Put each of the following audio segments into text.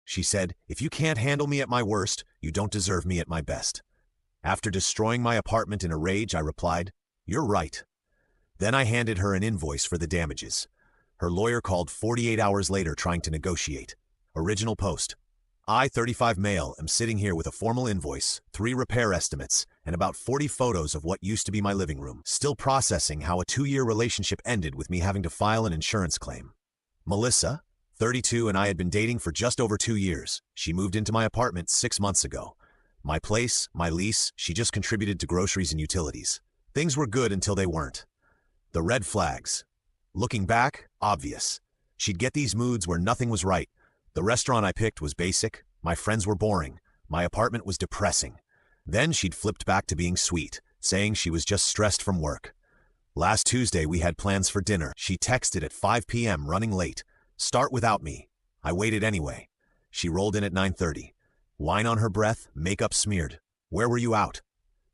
She said, "If you can't handle me at my worst, you don't deserve me at my best." After destroying my apartment in a rage, I replied, "You're right." Then I handed her an invoice for the damages. Her lawyer called 48 hours later trying to negotiate. Original post. I, 35 male, am sitting here with a formal invoice, 3 repair estimates, and about 40 photos of what used to be my living room, still processing how a 2-year relationship ended with me having to file an insurance claim. Melissa, 32, and I had been dating for just over 2 years. She moved into my apartment 6 months ago. My place, my lease, she just contributed to groceries and utilities. Things were good until they weren't. The red flags. Looking back, obvious. She'd get these moods where nothing was right. The restaurant I picked was basic, my friends were boring, my apartment was depressing. Then she'd flipped back to being sweet, saying she was just stressed from work. Last Tuesday we had plans for dinner. She texted at 5 p.m. running late. "Start without me." I waited anyway. She rolled in at 9:30. Wine on her breath, makeup smeared. "Where were you out?"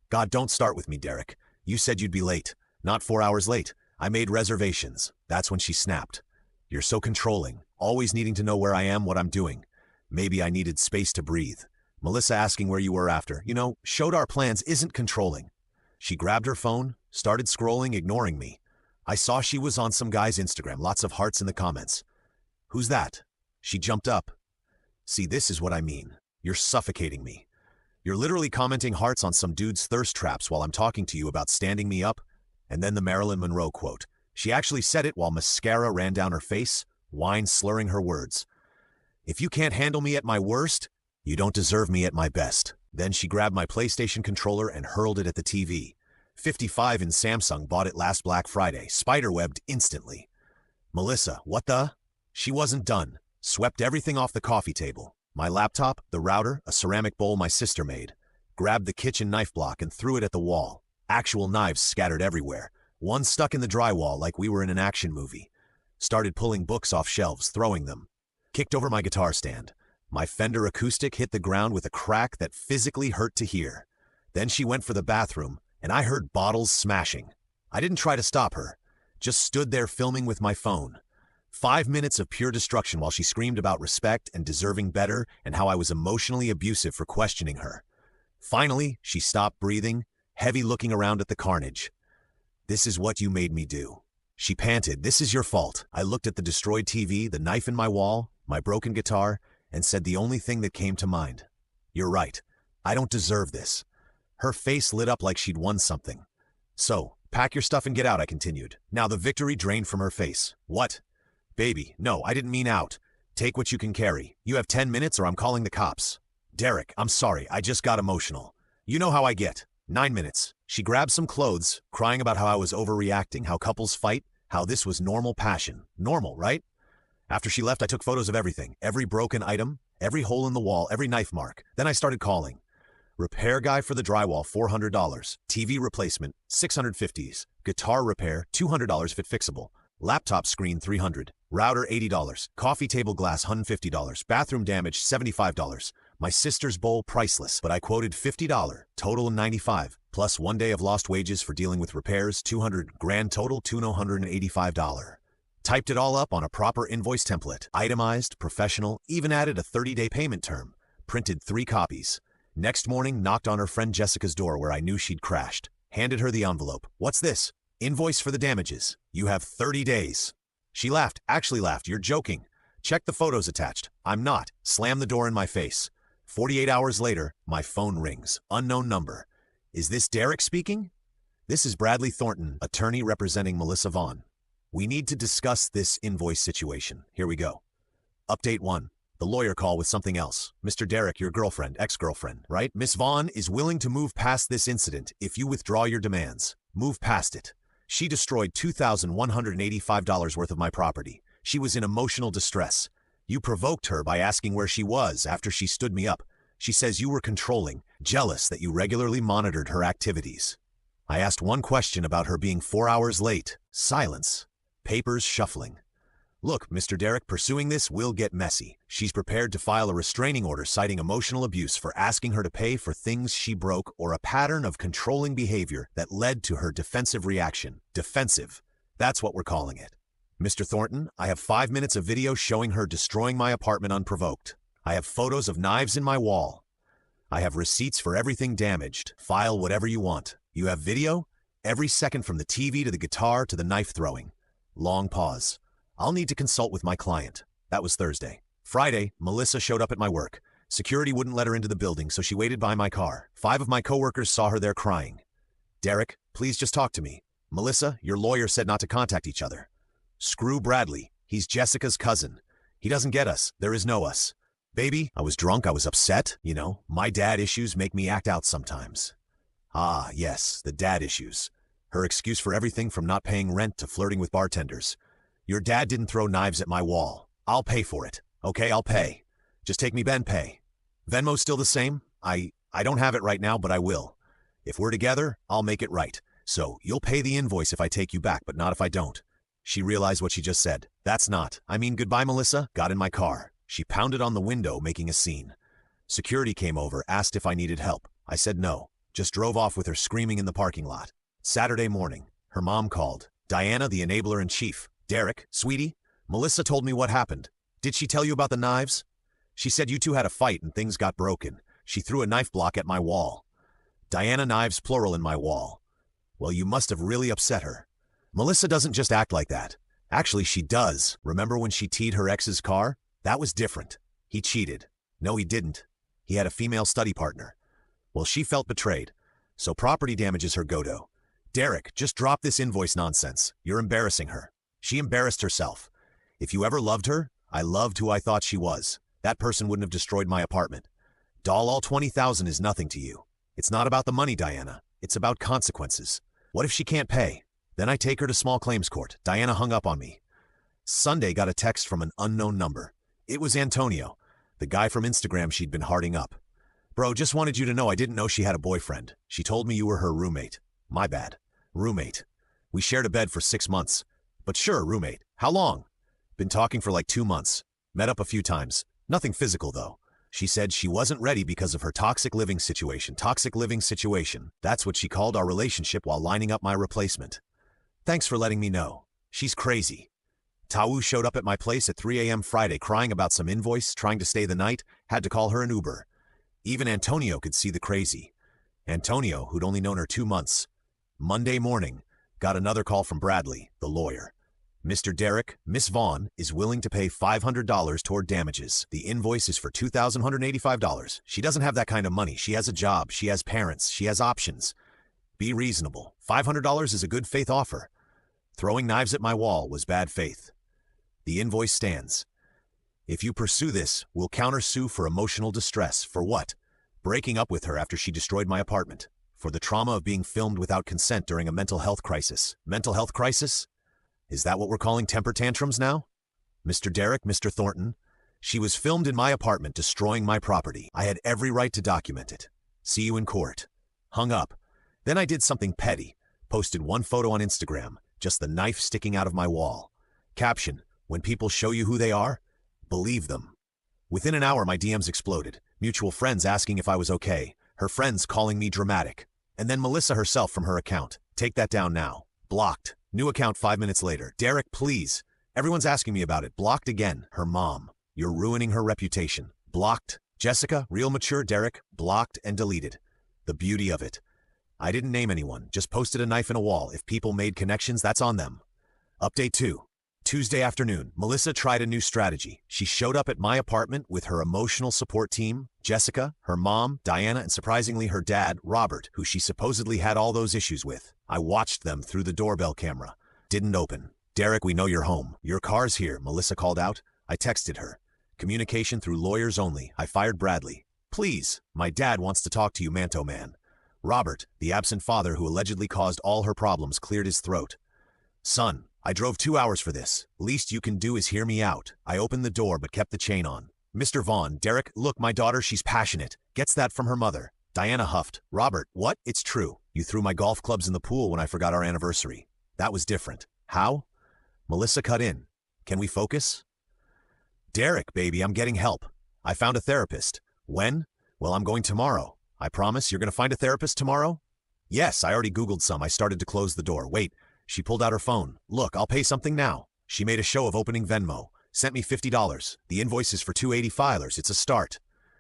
"God, don't start with me, Derek. You said you'd be late. Not 4 hours late. I made reservations." That's when she snapped. "You're so controlling, always needing to know where I am, what I'm doing." Maybe I needed space to breathe. Melissa asking where you were after, showed our plans isn't controlling. She grabbed her phone, started scrolling, ignoring me. I saw she was on some guy's Instagram, lots of hearts in the comments. "Who's that?" She jumped up. "See, this is what I mean. You're suffocating me. You're literally commenting hearts on some dude's thirst traps while I'm talking to you about standing me up." And then the Marilyn Monroe quote. She actually said it while mascara ran down her face, wine slurring her words. "If you can't handle me at my worst, you don't deserve me at my best." Then she grabbed my PlayStation controller and hurled it at the TV. 55 in Samsung, bought it last Black Friday, spiderwebbed instantly. "Melissa, what the?" She wasn't done. Swept everything off the coffee table. My laptop, the router, a ceramic bowl my sister made. Grabbed the kitchen knife block and threw it at the wall. Actual knives scattered everywhere. One stuck in the drywall like we were in an action movie. Started pulling books off shelves, throwing them. Kicked over my guitar stand. My Fender acoustic hit the ground with a crack that physically hurt to hear. Then she went for the bathroom, and I heard bottles smashing. I didn't try to stop her. Just stood there filming with my phone. 5 minutes of pure destruction while she screamed about respect and deserving better and how I was emotionally abusive for questioning her. Finally, she stopped breathing, heavy looking around at the carnage. "This is what you made me do." She panted, "This is your fault." I looked at the destroyed TV, the knife in my wall, my broken guitar, and said the only thing that came to mind. "You're right. I don't deserve this." Her face lit up like she'd won something. "So, pack your stuff and get out," I continued. Now the victory drained from her face. "What?" "Baby, no, I didn't mean out. Take what you can carry. You have 10 minutes or I'm calling the cops." "Derek, I'm sorry, I just got emotional. You know how I get. 9 minutes. She grabbed some clothes, crying about how I was overreacting, how couples fight, how this was normal passion. Normal, right? After she left, I took photos of everything, every broken item, every hole in the wall, every knife mark. Then I started calling. Repair guy for the drywall, $400. TV replacement, $650s. Guitar repair, $200 if it's fixable. Laptop screen, $300. Router, $80. Coffee table glass, $150. Bathroom damage, $75. My sister's bowl, priceless, but I quoted $50. Total $95. Plus 1 day of lost wages for dealing with repairs, $200. Grand total, $285. Typed it all up on a proper invoice template. Itemized, professional, even added a 30-day payment term. Printed 3 copies. Next morning, knocked on her friend Jessica's door where I knew she'd crashed. Handed her the envelope. "What's this?" "Invoice for the damages. You have 30 days. She laughed, actually laughed. "You're joking. Check the photos attached." "I'm not." Slammed the door in my face. 48 hours later, my phone rings. Unknown number. "Is this Derek speaking?" "This is Bradley Thornton, attorney representing Melissa Vaughn. We need to discuss this invoice situation. Here we go. Update 1. The lawyer call with something else. Mr. Derek, your girlfriend, ex-girlfriend, right? Miss Vaughn is willing to move past this incident if you withdraw your demands. Move past it. She destroyed $2,185 worth of my property. She was in emotional distress. You provoked her by asking where she was after she stood me up. She says you were controlling, jealous that you regularly monitored her activities. I asked one question about her being 4 hours late. Silence. Papers shuffling. Look, Mr. Derek, pursuing this will get messy. She's prepared to file a restraining order citing emotional abuse for asking her to pay for things she broke or a pattern of controlling behavior that led to her defensive reaction. Defensive. That's what we're calling it. Mr. Thornton, I have 5 minutes of video showing her destroying my apartment unprovoked. I have photos of knives in my wall. I have receipts for everything damaged. File whatever you want. You have video? Every second from the TV to the guitar to the knife throwing. Long pause. I'll need to consult with my client. That was Thursday. Friday, Melissa showed up at my work. Security wouldn't let her into the building, so she waited by my car. 5 of my coworkers saw her there crying. Derek, please just talk to me. Melissa, your lawyer said not to contact each other. Screw Bradley. He's Jessica's cousin. He doesn't get us. There is no us. Baby, I was drunk. I was upset. You know, my dad issues make me act out sometimes. Ah, yes, the dad issues. Her excuse for everything from not paying rent to flirting with bartenders. Your dad didn't throw knives at my wall. I'll pay for it. Okay, I'll pay. Just take me Ben pay. Venmo's still the same? I don't have it right now, but I will. If we're together, I'll make it right. So, you'll pay the invoice if I take you back, but not if I don't. She realized what she just said. That's not. I mean, goodbye, Melissa. Got in my car. She pounded on the window, making a scene. Security came over, asked if I needed help. I said no. Just drove off with her screaming in the parking lot. Saturday morning, her mom called. Diana, the enabler-in-chief. Derek, sweetie, Melissa told me what happened. Did she tell you about the knives? She said you two had a fight and things got broken. She threw a knife block at my wall. Diana knives plural in my wall. Well, you must have really upset her. Melissa doesn't just act like that. Actually, she does. Remember when she teed her ex's car? That was different. He cheated. No, he didn't. He had a female study partner. Well, she felt betrayed. So property damage is her go-to. Derek, just drop this invoice nonsense. You're embarrassing her. She embarrassed herself. If you ever loved her, I loved who I thought she was. That person wouldn't have destroyed my apartment. Doll, all 20,000 is nothing to you. It's not about the money, Diana. It's about consequences. What if she can't pay? Then I take her to small claims court. Diana hung up on me. Sunday got a text from an unknown number. It was Antonio, the guy from Instagram she'd been hearting up. Bro, just wanted you to know I didn't know she had a boyfriend. She told me you were her roommate. My bad. Roommate. We shared a bed for 6 months. But sure, roommate. How long? Been talking for like 2 months. Met up a few times. Nothing physical, though. She said she wasn't ready because of her toxic living situation. Toxic living situation. That's what she called our relationship while lining up my replacement. Thanks for letting me know. She's crazy. Tau showed up at my place at 3 a.m. Friday crying about some invoice, trying to stay the night, had to call her an Uber. Even Antonio could see the crazy. Antonio, who'd only known her 2 months. Monday morning, got another call from Bradley, the lawyer. Mr. Derek, Miss Vaughn is willing to pay $500 toward damages. The invoice is for $2,185. She doesn't have that kind of money. She has a job. She has parents. She has options. Be reasonable. $500 is a good faith offer. Throwing knives at my wall was bad faith. The invoice stands. If you pursue this, we'll countersue for emotional distress. For what? Breaking up with her after she destroyed my apartment. For the trauma of being filmed without consent during a mental health crisis. Mental health crisis? Is that what we're calling temper tantrums now? Mr. Derek, Mr. Thornton, she was filmed in my apartment destroying my property. I had every right to document it. See you in court. Hung up. Then I did something petty. Posted one photo on Instagram, just the knife sticking out of my wall. Caption, when people show you who they are, believe them. Within an hour, my DMs exploded. Mutual friends asking if I was okay. Her friends calling me dramatic. And then Melissa herself from her account. Take that down now. Blocked. New account 5 minutes later. Derek, please. Everyone's asking me about it. Blocked again. Her mom. You're ruining her reputation. Blocked. Jessica, real mature Derek. Blocked and deleted. The beauty of it. I didn't name anyone. Just posted a knife in a wall. If people made connections, that's on them. Update 2. Tuesday afternoon, Melissa tried a new strategy. She showed up at my apartment with her emotional support team, Jessica, her mom, Diana, and surprisingly her dad, Robert, who she supposedly had all those issues with. I watched them through the doorbell camera. Didn't open. Derek, we know you're home. Your car's here, Melissa called out. I texted her. Communication through lawyers only. I fired Bradley. Please, my dad wants to talk to you, Manto Man. Robert, the absent father who allegedly caused all her problems, cleared his throat. Son, I drove 2 hours for this. Least you can do is hear me out. I opened the door but kept the chain on. Mr. Vaughn, Derek, look, my daughter, she's passionate. Gets that from her mother. Diana huffed. Robert, what? It's true. You threw my golf clubs in the pool when I forgot our anniversary. That was different. How? Melissa cut in. Can we focus? Derek, baby, I'm getting help. I found a therapist. When? Well, I'm going tomorrow. I promise you're going to find a therapist tomorrow? Yes, I already Googled some. I started to close the door. Wait. She pulled out her phone. Look, I'll pay something now. She made a show of opening Venmo. Sent me $50. The invoice is for $280. It's a start.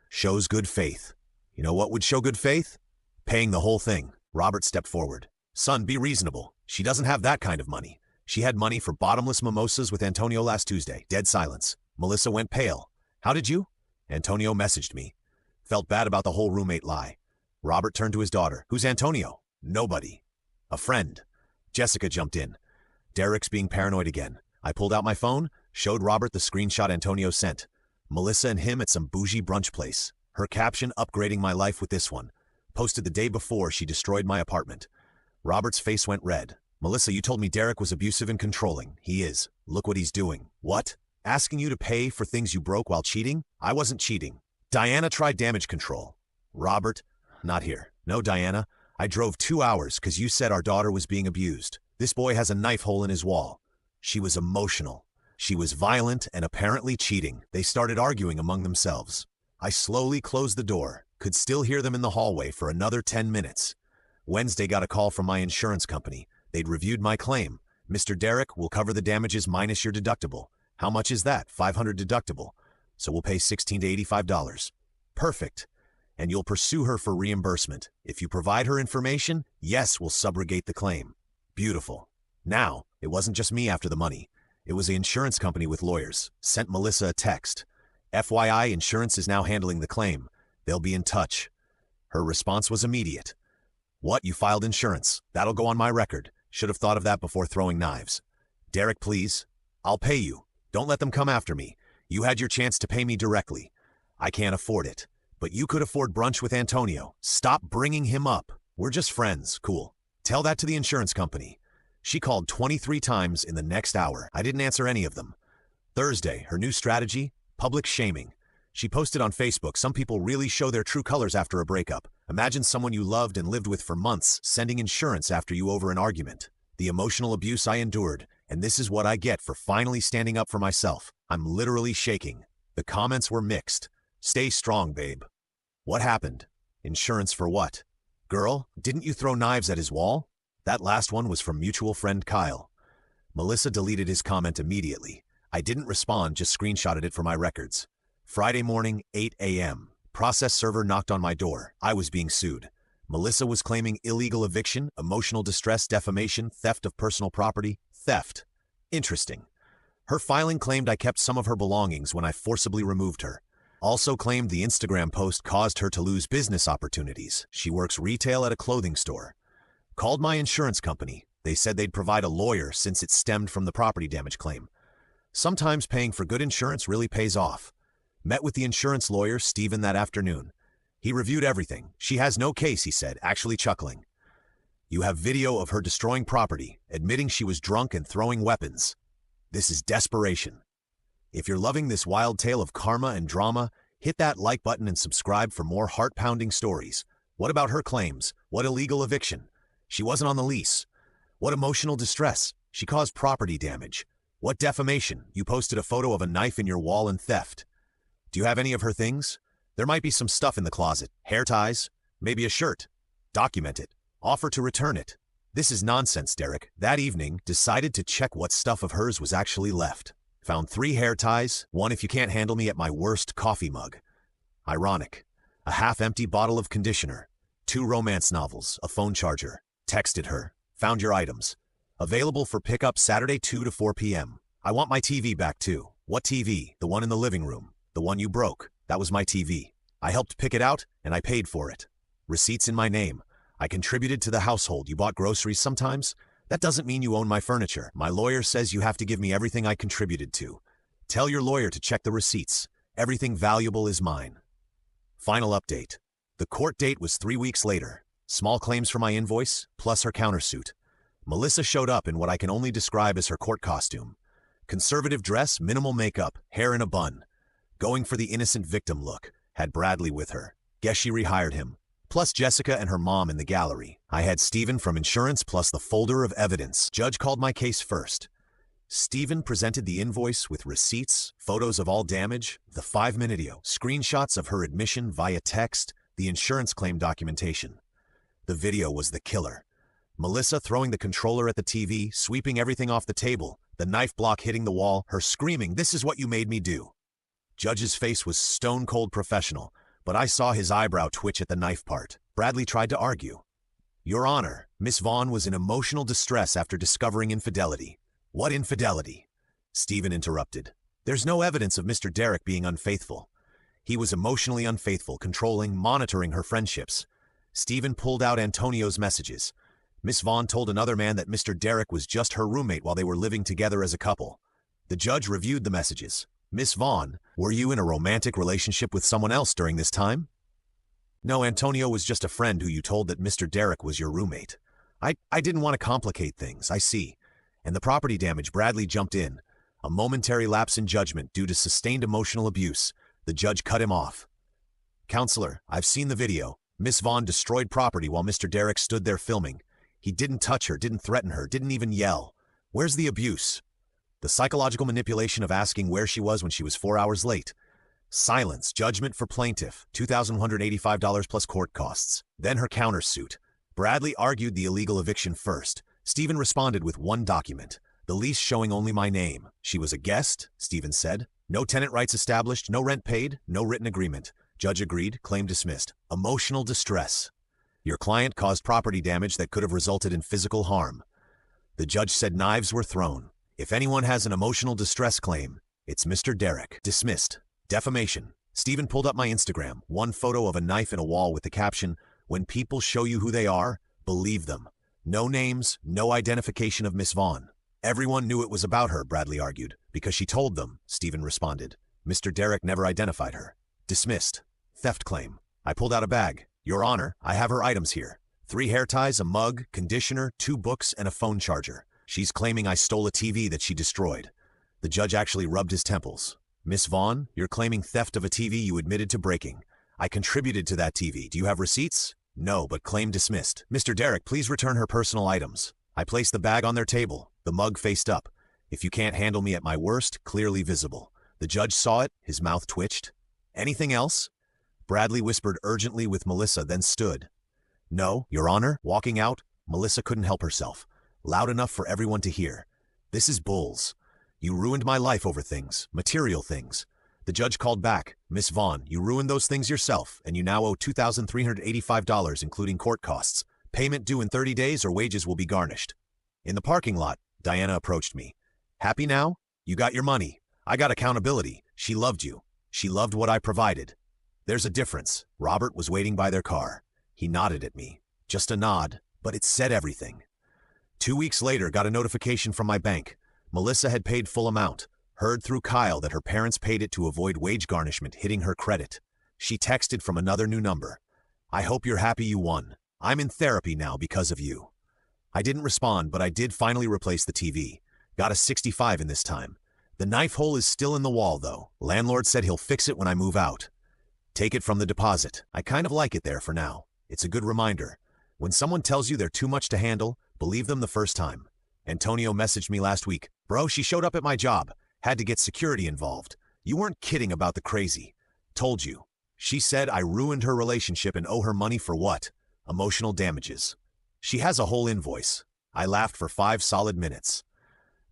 Shows good faith. You know what would show good faith? Paying the whole thing. Robert stepped forward. Son, be reasonable. She doesn't have that kind of money. She had money for bottomless mimosas with Antonio last Tuesday. Dead silence. Melissa went pale. How did you? Antonio messaged me. Felt bad about the whole roommate lie. Robert turned to his daughter. Who's Antonio? Nobody. A friend. Jessica jumped in. Derek's being paranoid again. I pulled out my phone, showed Robert the screenshot Antonio sent. Melissa and him at some bougie brunch place. Her caption, upgrading my life with this one. Posted the day before she destroyed my apartment. Robert's face went red. Melissa, you told me Derek was abusive and controlling. He is. Look what he's doing. What? Asking you to pay for things you broke while cheating? I wasn't cheating. Diana tried damage control. Robert, not here. No, Diana. I drove 2 hours because you said our daughter was being abused. This boy has a knife hole in his wall. She was emotional. She was violent and apparently cheating. They started arguing among themselves. I slowly closed the door, could still hear them in the hallway for another 10 minutes. Wednesday got a call from my insurance company. They'd reviewed my claim. Mr. Derek will cover the damages minus your deductible. How much is that? $500 deductible. So we'll pay $16 to $85. Perfect. And you'll pursue her for reimbursement. If you provide her information, yes, we'll subrogate the claim. Beautiful. Now, it wasn't just me after the money. It was the insurance company with lawyers. Sent Melissa a text. FYI, insurance is now handling the claim. They'll be in touch. Her response was immediate. What? You filed insurance? That'll go on my record. Should have thought of that before throwing knives. Derek, please. I'll pay you. Don't let them come after me. You had your chance to pay me directly. I can't afford it. But you could afford brunch with Antonio. Stop bringing him up. We're just friends. Cool. Tell that to the insurance company. She called 23 times in the next hour. I didn't answer any of them. Thursday, her new strategy? Public shaming. She posted on Facebook, some people really show their true colors after a breakup. Imagine someone you loved and lived with for months sending insurance after you over an argument. The emotional abuse I endured, and this is what I get for finally standing up for myself. I'm literally shaking. The comments were mixed. Stay strong, babe. What happened? Insurance for what? Girl, didn't you throw knives at his wall? That last one was from mutual friend Kyle. Melissa deleted his comment immediately. I didn't respond, just screenshotted it for my records. Friday morning, 8 a.m. Process server knocked on my door. I was being sued. Melissa was claiming illegal eviction, emotional distress, defamation, theft of personal property. Theft. Interesting. Her filing claimed I kept some of her belongings when I forcibly removed her. Also claimed the Instagram post caused her to lose business opportunities. She works retail at a clothing store. Called my insurance company. They said they'd provide a lawyer since it stemmed from the property damage claim. Sometimes paying for good insurance really pays off. Met with the insurance lawyer, Steven, that afternoon. He reviewed everything. She has no case, he said, actually chuckling. You have video of her destroying property, admitting she was drunk and throwing weapons. This is desperation. If you're loving this wild tale of karma and drama, hit that like button and subscribe for more heart-pounding stories. What about her claims? What illegal eviction? She wasn't on the lease. What emotional distress? She caused property damage. What defamation? You posted a photo of a knife in your wall and theft. Do you have any of her things? There might be some stuff in the closet. Hair ties, maybe a shirt. Document it. Offer to return it. This is nonsense, Derek. That evening, decided to check what stuff of hers was actually left. Found 3 hair ties, one if you can't handle me at my worst coffee mug. Ironic. A half-empty bottle of conditioner. 2 romance novels, a phone charger. Texted her. Found your items. Available for pickup Saturday 2 to 4 p.m. I want my TV back too. What TV? The one in the living room. The one you broke. That was my TV. I helped pick it out, and I paid for it. Receipts in my name. I contributed to the household. You bought groceries sometimes? That doesn't mean you own my furniture. My lawyer says you have to give me everything I contributed to. Tell your lawyer to check the receipts. Everything valuable is mine. Final update. The court date was 3 weeks later. Small claims for my invoice, plus her countersuit. Melissa showed up in what I can only describe as her court costume. Conservative dress, minimal makeup, hair in a bun. Going for the innocent victim look. Had Bradley with her. Guess she rehired him. Plus Jessica and her mom in the gallery. I had Steven from insurance plus the folder of evidence. Judge called my case first. Steven presented the invoice with receipts, photos of all damage, the 5-minute video, screenshots of her admission via text, the insurance claim documentation. The video was the killer. Melissa throwing the controller at the TV, sweeping everything off the table, the knife block hitting the wall, her screaming, "This is what you made me do." Judge's face was stone-cold professional, but I saw his eyebrow twitch at the knife part. Bradley tried to argue. "Your Honor, Miss Vaughn was in emotional distress after discovering infidelity." "What infidelity?" Stephen interrupted. "There's no evidence of Mr. Derek being unfaithful. He was emotionally unfaithful, controlling, monitoring her friendships." Stephen pulled out Antonio's messages. Miss Vaughn told another man that Mr. Derek was just her roommate while they were living together as a couple. The judge reviewed the messages. "Miss Vaughn, were you in a romantic relationship with someone else during this time?" "No, Antonio was just a friend who you told that Mr. Derek was your roommate." I didn't want to complicate things, I see. And the property damage, Bradley jumped in. A momentary lapse in judgment due to sustained emotional abuse. The judge cut him off. "Counselor, I've seen the video. Miss Vaughn destroyed property while Mr. Derek stood there filming. He didn't touch her, didn't threaten her, didn't even yell. Where's the abuse? The psychological manipulation of asking where she was when she was 4 hours late. Silence, judgment for plaintiff, $2,185 plus court costs. Then her countersuit. Bradley argued the illegal eviction first. Stephen responded with one document, the lease showing only my name. She was a guest, Stephen said. No tenant rights established, no rent paid, no written agreement. Judge agreed, claim dismissed. Emotional distress. Your client caused property damage that could have resulted in physical harm. The judge said knives were thrown. If anyone has an emotional distress claim, it's Mr. Derek. Dismissed. Defamation. Stephen pulled up my Instagram, one photo of a knife in a wall with the caption, "When people show you who they are, believe them." No names, no identification of Miss Vaughn. Everyone knew it was about her, Bradley argued, because she told them, Stephen responded. Mr. Derek never identified her. Dismissed. Theft claim. I pulled out a bag. Your Honor, I have her items here. 3 hair ties, a mug, conditioner, 2 books, and a phone charger. She's claiming I stole a TV that she destroyed. The judge actually rubbed his temples. Miss Vaughn, you're claiming theft of a TV you admitted to breaking. I contributed to that TV. Do you have receipts? No, but claim dismissed. Mr. Derek, please return her personal items. I placed the bag on their table, the mug faced up. If you can't handle me at my worst, clearly visible. The judge saw it, his mouth twitched. Anything else? Bradley whispered urgently with Melissa, then stood. No, Your Honor. Walking out, Melissa couldn't help herself. Loud enough for everyone to hear. This is bulls. You ruined my life over things, material things. The judge called back. Miss Vaughn, you ruined those things yourself, and you now owe $2,385, including court costs. Payment due in 30 days or wages will be garnished. In the parking lot, Diana approached me. Happy now? You got your money. I got accountability. She loved you. She loved what I provided. There's a difference. Robert was waiting by their car. He nodded at me. Just a nod, but it said everything. 2 weeks later, got a notification from my bank. Melissa had paid full amount. Heard through Kyle that her parents paid it to avoid wage garnishment hitting her credit. She texted from another new number. I hope you're happy you won. I'm in therapy now because of you. I didn't respond, but I did finally replace the TV. Got a 65 in this time. The knife hole is still in the wall, though. Landlord said he'll fix it when I move out. Take it from the deposit. I kind of like it there for now. It's a good reminder. When someone tells you they're too much to handle, believe them the first time. Antonio messaged me last week. Bro, she showed up at my job. Had to get security involved. You weren't kidding about the crazy. Told you. She said I ruined her relationship and owe her money for what? Emotional damages. She has a whole invoice. I laughed for 5 solid minutes.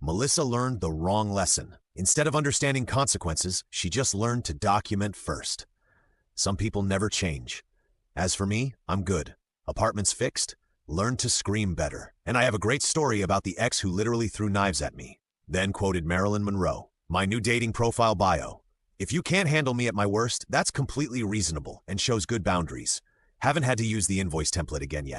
Melissa learned the wrong lesson. Instead of understanding consequences, she just learned to document first. Some people never change. As for me, I'm good. Apartment's fixed. Learned to scream better. And I have a great story about the ex who literally threw knives at me. Then quoted Marilyn Monroe. My new dating profile bio. If you can't handle me at my worst, that's completely reasonable and shows good boundaries. Haven't had to use the invoice template again yet.